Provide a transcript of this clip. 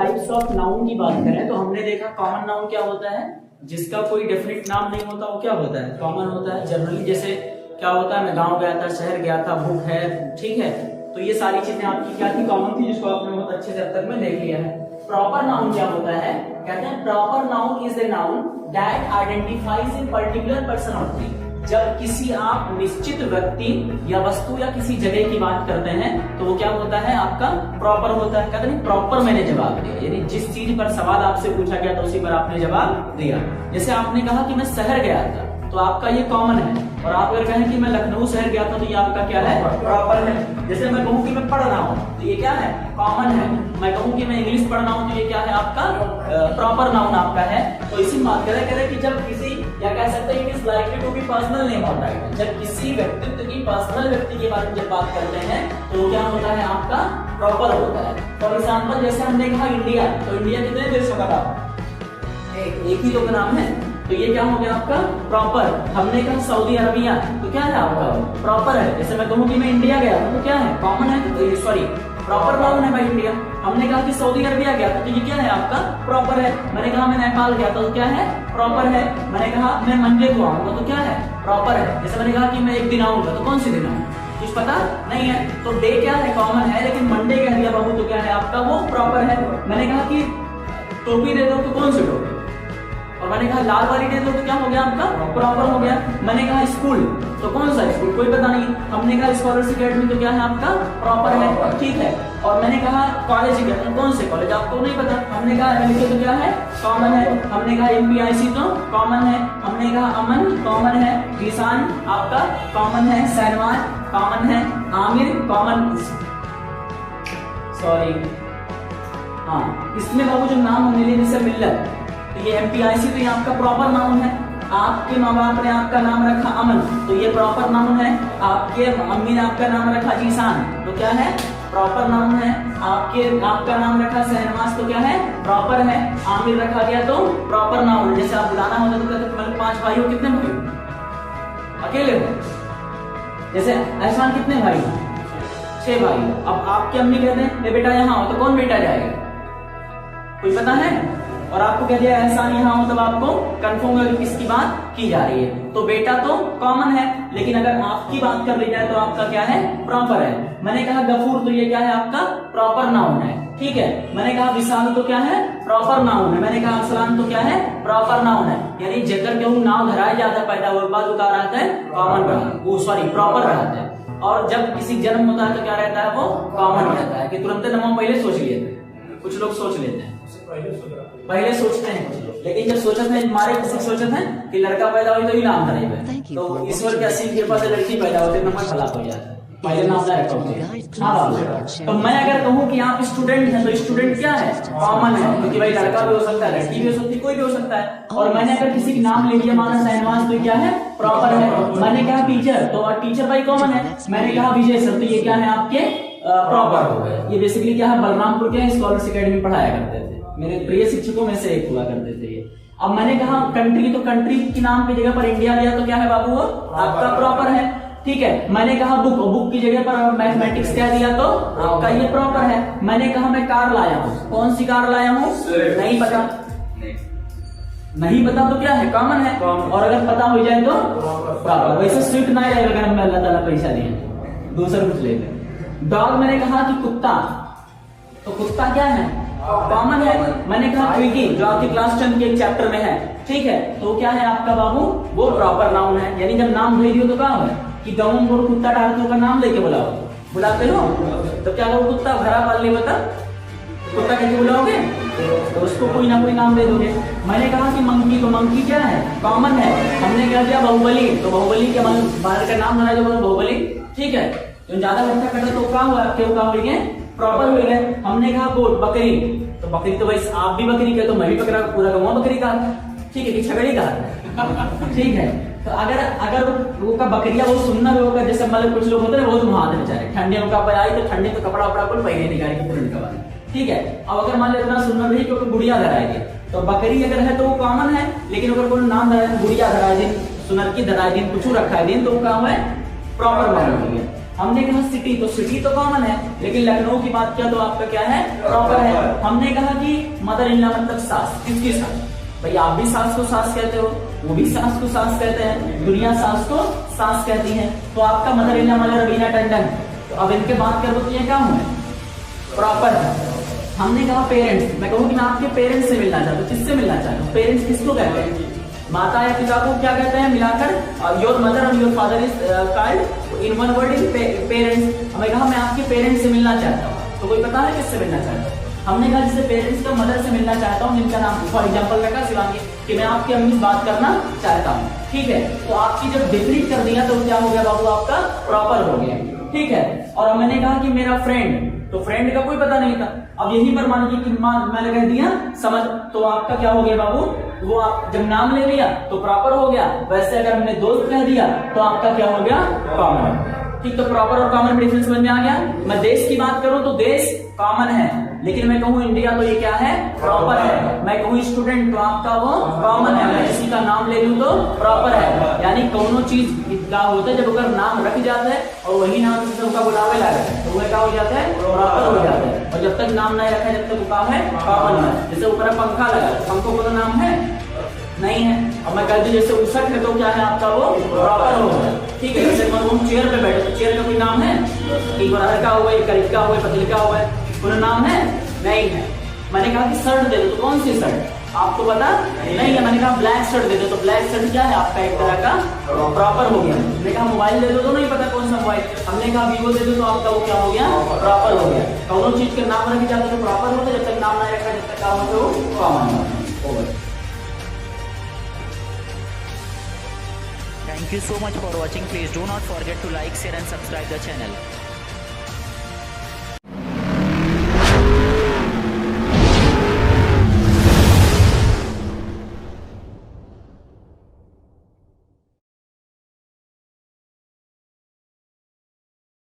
Types of noun की बात करें तो हमने देखा कॉमन नाउन क्या होता है, जिसका कोई डेफिनेट नाम नहीं होता, वो क्या होता है, कॉमन होता है। जनरली जैसे क्या होता है, मैं गांव गया था, शहर गया था, बुक है, ठीक है, तो ये सारी चीजें आपकी क्या थी, कॉमन थी, जिसको आपने बहुत अच्छे से अब तक में देख लिया है। प्रॉपर नाउन क्या होता है, कहते हैं proper noun is a noun that identifies a particular person और थिंग। जब किसी आप निश्चित व्यक्ति या वस्तु या किसी जगह की बात करते हैं तो वो क्या होता है, आपका प्रॉपर होता है। कहते हैं प्रॉपर मैंने जवाब दिया, यानी जिस चीज पर सवाल आपसे पूछा गया तो उसी पर आपने जवाब दिया। जैसे आपने कहा कि मैं शहर गया था, तो आपका ये कॉमन है। और आप अगर कहें कि मैं लखनऊ शहर गया था, तो ये आपका क्या है, प्रॉपर है। जैसे मैं कहूँ कि मैं पढ़ रहा हूँ, तो ये क्या है, कॉमन है। मैं कहूँ कि मैं इंग्लिश पढ़ रहा हूँ, तो ये क्या है, आपका प्रॉपर नाउन आपका है। तो इसी बात करें कि जब किसी, या कह सकते हैं it is likely to be personal name of right, जब किसी व्यक्तित्व की, पर्सनल व्यक्ति के बारे में जब बात करते हैं तो क्या होता है, आपका प्रॉपर होता है। फॉर एग्जाम्पल जैसे हमने कहा इंडिया, तो इंडिया कितने देशों का नाम, एक ही तो का नाम है, तो ये क्या हो गया आपका प्रॉपर। हमने कहा सऊदी अरबिया, तो क्या है आपका प्रॉपर है। जैसे मैं कहूँ कि मैं इंडिया गया था, तो क्या है, कॉमन है, तो सॉरी प्रॉपर नाउन है भाई इंडिया। हमने कहा कि सऊदी अरबिया गया था, तो ये क्या है, आपका प्रॉपर है। मैंने कहा मैं नेपाल गया था, तो क्या है, प्रॉपर है। मैंने कहा मैं मंडे को आऊंगा, तो क्या है, प्रॉपर है। जैसे मैंने कहा कि मैं एक दिन आऊंगा, तो कौन सी दिन आऊंगा, कुछ पता नहीं है, तो डे क्या है, कॉमन है, लेकिन मंडे कह दिया बाबू, तो क्या है आपका, वो प्रॉपर है। मैंने कहा कि टोपी दे दो, तो कौन सी टोपी, और मैंने कहा लाल वाली दे दो, तो क्या हो गया आपका, प्रॉपर हो गया। मैंने कहा स्कूल, तो कौन सा स्कूल, कोई पता नहीं। हमने कहा स्कॉलरशिप अकेडमी, तो क्या है आपका प्रॉपर है, ठीक है। और मैंने कहा कॉलेज गया, तो कौन से कॉलेज, आपको नहीं पता। हमने कहा एमके, तो क्या है, कॉमन है। हमने कहा एमपीआईसी, तो कॉमन है। हमने कहा अमन, कॉमन है। किसान आपका कॉमन है। सहनवाज कॉमन है। आमिर कॉमन, सॉरी हाँ, इसमें बाबू जो नाम हमने लिए जैसे मिल्लत, तो ये एमपीआईसी, तो ये आपका प्रॉपर नाउन है। आपके माँ बाप ने आपका नाम रखा अमन, तो ये प्रॉपर नाउन है। आपके मम्मी ने आपका नाम रखा जीसान, तो क्या है, प्रॉपर नाउन है। आपका नाम रखा शहनवाज, तो क्या है, प्रॉपर है। आमिर रखा गया, तो प्रॉपर नाउन। जैसे आप बुलाना होता तो कहते मतलब 5 भाई हो, कितने भाई, अकेले हो। जैसे एहसान कितने भाई, 6 भाई। अब आपकी अम्मी कहते हैं बेटा यहाँ हो, तो कौन बेटा जाएगा, कोई पता है। और आपको कह दिया एहसान यहाँ हो, तब आपको कंफर्म होगा कि किसकी बात की जा रही है। तो बेटा तो कॉमन है, लेकिन अगर आपकी बात कर ली जाए तो आपका क्या है, प्रॉपर है। मैंने कहा गफूर, तो ये क्या है, आपका प्रॉपर नाउन है, ठीक है। मैंने कहा विशाल, तो क्या है, प्रॉपर नाउन है। मैंने कहा अफसलान, तो क्या है, प्रॉपर नाउन है। यानी जगह केहू नाव धराया जाता पैदा हुआ बाद उतार रहता है कॉमन, वो सॉरी प्रॉपर रहता है। और जब किसी जन्म होता है तो क्या रहता है, वो कॉमन रहता है, कि तुरंत नाम पहले सोच लिए थे। कुछ लोग सोच लेते हैं, पहले सोचते हैं कुछ लोग, लेकिन जब सोचते हैं, हमारे किसी सोचते हैं कि लड़का पैदा हो तो ही नाम धरेगा, तो ईश्वर की असीम कृपा से लड़की पैदा होती है, नंबर खराब हो जाता है, पहले नाम ना रखा होता। हाँ बाबू, तो मैं अगर कहूँ कि आप स्टूडेंट हैं, तो स्टूडेंट क्या है, कॉमन है, क्योंकि भाई लड़का भी हो सकता है, लड़की भी हो सकती है, कोई भी हो सकता है। और मैंने अगर किसी का नाम ले लिया, माना शहनवाज, तो क्या है, प्रॉपर है। मैंने कहा टीचर, तो टीचर भाई कॉमन है। मैंने कहा विजय सर, तो ये क्या है, आपके प्रॉपर हो गए। ये बेसिकली क्या है, बलरामपुर के स्कॉलरशिप अकेडमी पढ़ाया करते थे, मेरे प्रिय शिक्षकों में से एक हुआ करते थे ये। अब मैंने कहा कंट्री, तो कंट्री के नाम की जगह पर इंडिया लिया, तो क्या है बाबू, वो आपका प्रॉपर है, ठीक है। मैंने कहा बुक, बुक की जगह पर मैथमेटिक्स क्या दिया, तो आपका ये प्रॉपर है। मैंने कहा मैं कार लाया हूँ, कौन सी कार लाया हूँ, नहीं पता, नहीं पता, तो क्या है, कॉमन है। और अगर पता हो जाए तो प्रॉपर। वैसे स्विफ्ट नहीं रहेगा अगर हमें अल्लाह ताला पैसा दिए, दूसरा कुछ ले लें। डॉग, मैंने कहा कि कुत्ता, तो कुत्ता क्या है, कॉमन है। मैंने कहा क्विकी, जो आपकी क्लास 10 के एक चैप्टर में है, ठीक है, तो क्या है आपका बाबू, वो प्रॉपर नाउन है। यानी जब नाम भेज दियो तो क्या है कि गाँव में कुत्ता डालते हो, नाम लेके बुलाओ, बुलाते हो, तो क्या करो, कुत्ता घरा पाल ले, बता कुत्ता कैसे बुलाओगे, तो उसको कोई ना कोई नाम दे दोगे। मैंने कहा कि मंकी, तो मंकी क्या है, कॉमन है। हमने क्या किया, बाहुबली, तो बाहुबली के बाहर का नाम बना, जो बाहुबली, ठीक है। जो ज्यादा घंटा कटा तो क्या हुआ, क्यों क्या हुई है, प्रॉपर हुई है। हमने कहा गोट, बकरी, तो बकरी, तो भाई आप भी बकरी के, तो मैं भी बकरा, पूरा गाँव बकरी का, ठीक है, कि छगड़ी का, ठीक है। तो अगर वो का बकरिया वो सुनना भी होगा, जैसे मतलब कुछ लोग होते हैं बहुत महान बेचारे, ठंडे में कपड़ा आई तो ठंडे तो कपड़ा वपड़ा को पहले निकाल के तुरंत का, ठीक है। अब अगर मान लो इतना सुनना नहीं क्योंकि गुड़िया धराएगी, तो बकरी अगर है तो वो कॉमन है, लेकिन अगर कोई नाम धराए, गुड़िया धराए दिन, सुनर की धराए दिन, कुछ रखा है दिन, तो वो काम है, प्रॉपर नाउन हो गया। हमने कहा सिटी, तो सिटी तो कॉमन है, लेकिन लखनऊ की बात किया तो आपका क्या है, प्रॉपर है। हमने कहा कि मदर इन लॉ मतलब सास, किसकी सास? भाई आप भी सास को सास कहते हो, वो भी सास को सास कहते हैं, दुनिया सास को सास कहती है। तो आपका मदर इन लॉ मतलब रवीना टंडन, तो अब इनके बात करो तो ये क्या हुए, प्रॉपर है। हमने कहा पेरेंट्स, मैं कहूँ कि मैं आपके पेरेंट्स से मिलना चाहता हूँ, किससे मिलना चाहता हूँ? पेरेंट्स किसको कहते हैं? माता या पिता को क्या कहते हैं मिलाकर? योर मदर और your father is called in one word is parents. हमें कहा मैं आपके पेरेंट्स से मिलना चाहता हूँ, तो कोई पता है किससे मिलना चाहता हूँ? हमने कहा जिससे पेरेंट्स का मदर से मिलना चाहता हूँ, जिनका नाम फॉर एग्जाम्पल रखा शिवांगी कि मैं आपकी अम्मी से बात करना चाहता हूँ, ठीक है। तो आपकी जब डिफिनिट कर दिया तो क्या हो गया बाबू, आपका प्रॉपर हो गया, ठीक है। और मैंने कहा कि मेरा फ्रेंड, तो फ्रेंड का कोई पता नहीं था। अब यही पर मान लीजिए कि मैंने कह दिया समझ, तो आपका क्या हो गया बाबू, वो आप जब नाम ले लिया तो प्रॉपर हो गया। वैसे अगर हमने दोस्त कह दिया तो आपका क्या हो गया, कॉमन। ठीक, तो प्रॉपर और कॉमन में डिफरेंस समझ में आ गया। मैं देश की बात करूं तो देश कॉमन है, लेकिन मैं कहूँ इंडिया तो ये क्या है, प्रॉपर है। मैं कहूँ स्टूडेंट तो आपका वो कॉमन है, मैं किसी का नाम ले लूं तो प्रॉपर है। यानी कोनो चीज क्या होता है जब अगर नाम रख जाता है और वही नाम से उनका बुलावे ला रहे हैं तो वह क्या हो जाता है, प्रॉपर हो जाता है। और जब तक नाम नहीं रखा जब तक वो है कॉमन है। जैसे ऊपर पंखा लगा, पंखों को तो नाम है नहीं है। अब मैं कहती जैसे उसक है तो क्या है आपका वो प्रॉपर हो गया, ठीक है। जैसे हम चेयर पे बैठे तो चेयर का कोई नाम है, एक बार का हुआ, एक करिका हुआ, पतलिका हुआ है, कोई नाम है नहीं है। मैंने कहा कि शर्ट दे दो, तो कौन सी शर्ट आपको पता नहीं है। मैंने कहा ब्लैक शर्ट दे दो, तो ब्लैक शर्ट क्या है आपका एक तरह का प्रॉपर हो गया। मैंने कहा मोबाइल दे दो, तो नहीं पता कौन सा मोबाइल। हमने कहा वीवो दे दो, तो आपका वो क्या हो गया, प्रॉपर हो गया। दोनों चीज के नाम रखे जाते तो प्रॉपर होता, जब तक नाम नहीं रखा जब तक क्या होता वो कॉमन होगा। Thank you so much for watching. Please do not forget to like, share and subscribe the channel.